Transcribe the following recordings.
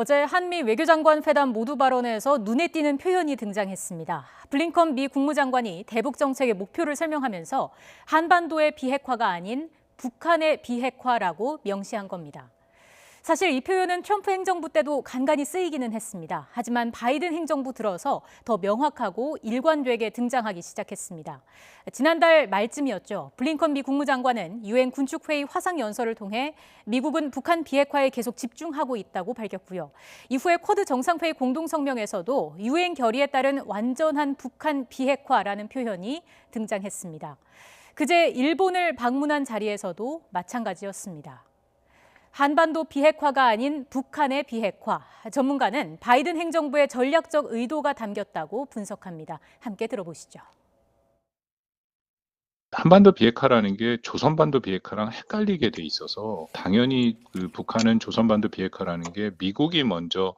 어제 한미 외교장관 회담 모두 발언에서 눈에 띄는 표현이 등장했습니다. 블링컨 미 국무장관이 대북 정책의 목표를 설명하면서 한반도의 비핵화가 아닌 북한의 비핵화라고 명시한 겁니다. 사실 이 표현은 트럼프 행정부 때도 간간히 쓰이기는 했습니다. 하지만 바이든 행정부 들어서 더 명확하고 일관되게 등장하기 시작했습니다. 지난달 말쯤이었죠. 블링컨 미 국무장관은 유엔 군축회의 화상연설을 통해 미국은 북한 비핵화에 계속 집중하고 있다고 밝혔고요. 이후에 쿼드 정상회의 공동성명에서도 유엔 결의에 따른 완전한 북한 비핵화라는 표현이 등장했습니다. 그제 일본을 방문한 자리에서도 마찬가지였습니다. 한반도 비핵화가 아닌 북한의 비핵화. 전문가는 바이든 행정부의 전략적 의도가 담겼다고 분석합니다. 함께 들어보시죠. 한반도 비핵화라는 게 조선반도 비핵화랑 헷갈리게 돼 있어서 당연히 북한은 조선반도 비핵화라는 게 미국이 먼저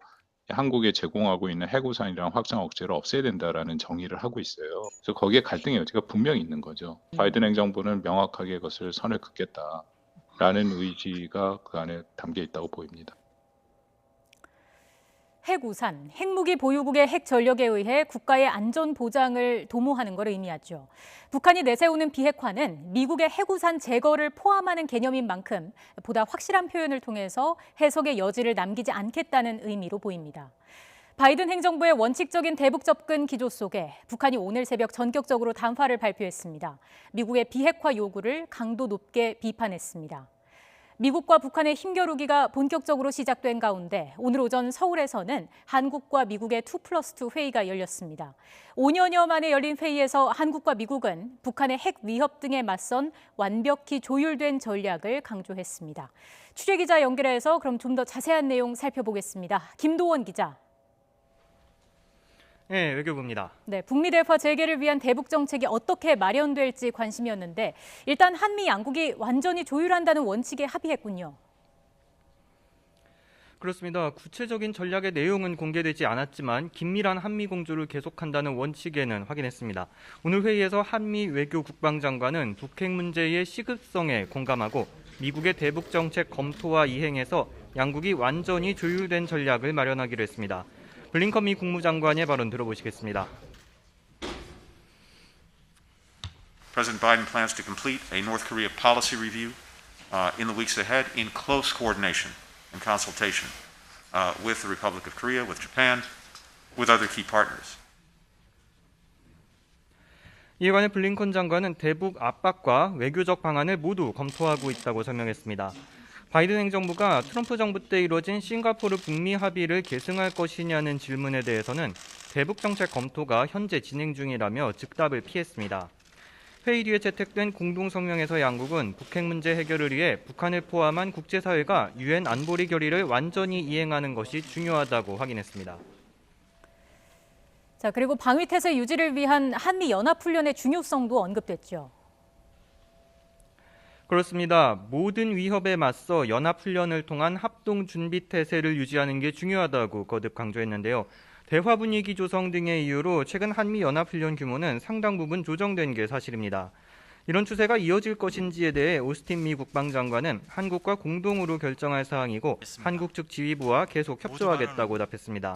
한국에 제공하고 있는 해구산이랑 확장 억제를 없애야 된다라는 정의를 하고 있어요. 그래서 거기에 갈등의 여지가 분명히 있는 거죠. 바이든 행정부는 명확하게 그것을 선을 긋겠다라는 의지가 그 안에 담겨 있다고 보입니다. 핵우산, 핵무기 보유국의 핵 전력에 의해 국가의 안전 보장을 도모하는 걸 의미하죠. 북한이 내세우는 비핵화는 미국의 핵우산 제거를 포함하는 개념인 만큼 보다 확실한 표현을 통해서 해석의 여지를 남기지 않겠다는 의미로 보입니다. 바이든 행정부의 원칙적인 대북 접근 기조 속에 북한이 오늘 새벽 전격적으로 담화를 발표했습니다. 미국의 비핵화 요구를 강도 높게 비판했습니다. 미국과 북한의 힘겨루기가 본격적으로 시작된 가운데 오늘 오전 서울에서는 한국과 미국의 2+2 회의가 열렸습니다. 5년여 만에 열린 회의에서 한국과 미국은 북한의 핵 위협 등에 맞선 완벽히 조율된 전략을 강조했습니다. 취재기자 연결해서 그럼 좀 더 자세한 내용 살펴보겠습니다. 김도원 기자. 네, 외교부입니다. 네, 북미 대화 재개를 위한 대북 정책이 어떻게 마련될지 관심이었는데 일단 한미 양국이 완전히 조율한다는 원칙에 합의했군요. 그렇습니다. 구체적인 전략의 내용은 공개되지 않았지만 긴밀한 한미 공조를 계속한다는 원칙에는 확인했습니다. 오늘 회의에서 한미 외교 국방장관은 북핵 문제의 시급성에 공감하고 미국의 대북 정책 검토와 이행에서 양국이 완전히 조율된 전략을 마련하기로 했습니다. 블링컨 미 국무장관의 발언 들어보시겠습니다. President Biden plans to complete a North Korea policy review in the weeks ahead in close coordination and consultation with the Republic of Korea, with Japan, with other key partners. 이에 관해 블링컨 장관은 대북 압박과 외교적 방안을 모두 검토하고 있다고 설명했습니다. 바이든 행정부가 트럼프 정부 때 이뤄진 싱가포르 북미 합의를 계승할 것이냐는 질문에 대해서는 대북 정책 검토가 현재 진행 중이라며 즉답을 피했습니다. 회의 뒤에 채택된 공동성명에서 양국은 북핵 문제 해결을 위해 북한을 포함한 국제사회가 유엔 안보리 결의를 완전히 이행하는 것이 중요하다고 확인했습니다. 자, 그리고 방위태세 유지를 위한 한미 연합훈련의 중요성도 언급됐죠. 그렇습니다. 모든 위협에 맞서 연합훈련을 통한 합동준비태세를 유지하는 게 중요하다고 거듭 강조했는데요. 대화 분위기 조성 등의 이유로 최근 한미 연합훈련 규모는 상당 부분 조정된 게 사실입니다. 이런 추세가 이어질 것인지에 대해 오스틴 미 국방장관은 한국과 공동으로 결정할 사항이고 한국 측 지휘부와 계속 협조하겠다고 답했습니다.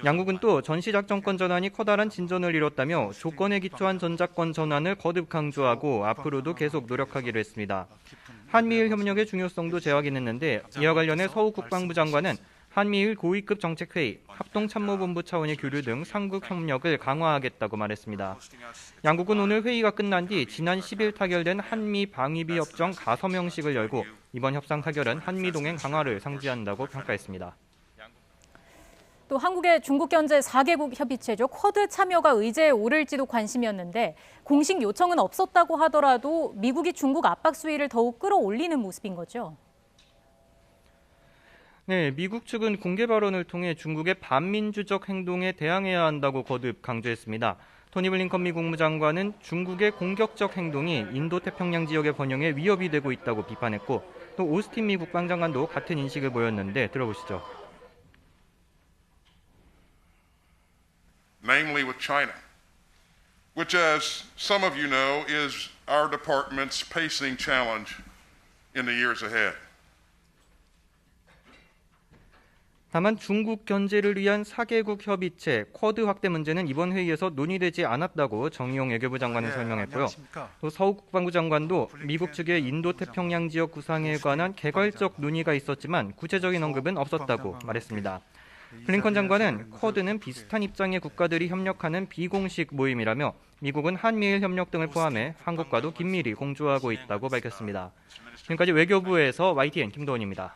양국은 또 전시작전권 전환이 커다란 진전을 이뤘다며 조건에 기초한 전작권 전환을 거듭 강조하고 앞으로도 계속 노력하기로 했습니다. 한미일 협력의 중요성도 재확인했는데 이와 관련해 서욱 국방부 장관은 한미일 고위급 정책회의, 합동참모본부 차원의 교류 등 삼국 협력을 강화하겠다고 말했습니다. 양국은 오늘 회의가 끝난 뒤 지난 10일 타결된 한미 방위비 협정 가서명식을 열고 이번 협상 타결은 한미 동행 강화를 상징한다고 평가했습니다. 또 한국의 중국 견제 4개국 협의체죠. 쿼드 참여가 의제에 오를지도 관심이었는데 공식 요청은 없었다고 하더라도 미국이 중국 압박 수위를 더욱 끌어올리는 모습인 거죠. 네, 미국 측은 공개 발언을 통해 중국의 반민주적 행동에 대항해야 한다고 거듭 강조했습니다. 토니 블링컨 미 국무장관은 중국의 공격적 행동이 인도태평양 지역의 번영에 위협이 되고 있다고 비판했고 또 오스틴 미 국방장관도 같은 인식을 보였는데 들어보시죠. Namely with China, which as some of you know is our department's pacing challenge in the years ahead. 다만 중국 견제를 위한 4개국 협의체 쿼드 확대 문제는 이번 회의에서 논의되지 않았다고 정의용 외교부 장관은 설명했고요. 또 서욱 국방부 장관도 미국 측의 인도태평양 지역 구상에 관한 개괄적 논의가 있었지만 구체적인 언급은 없었다고 말했습니다. 블링컨 장관은 쿼드는 비슷한 입장의 국가들이 협력하는 비공식 모임이라며 미국은 한미일 협력 등을 포함해 한국과도 긴밀히 공조하고 있다고 밝혔습니다. 지금까지 외교부에서 YTN 김도원입니다.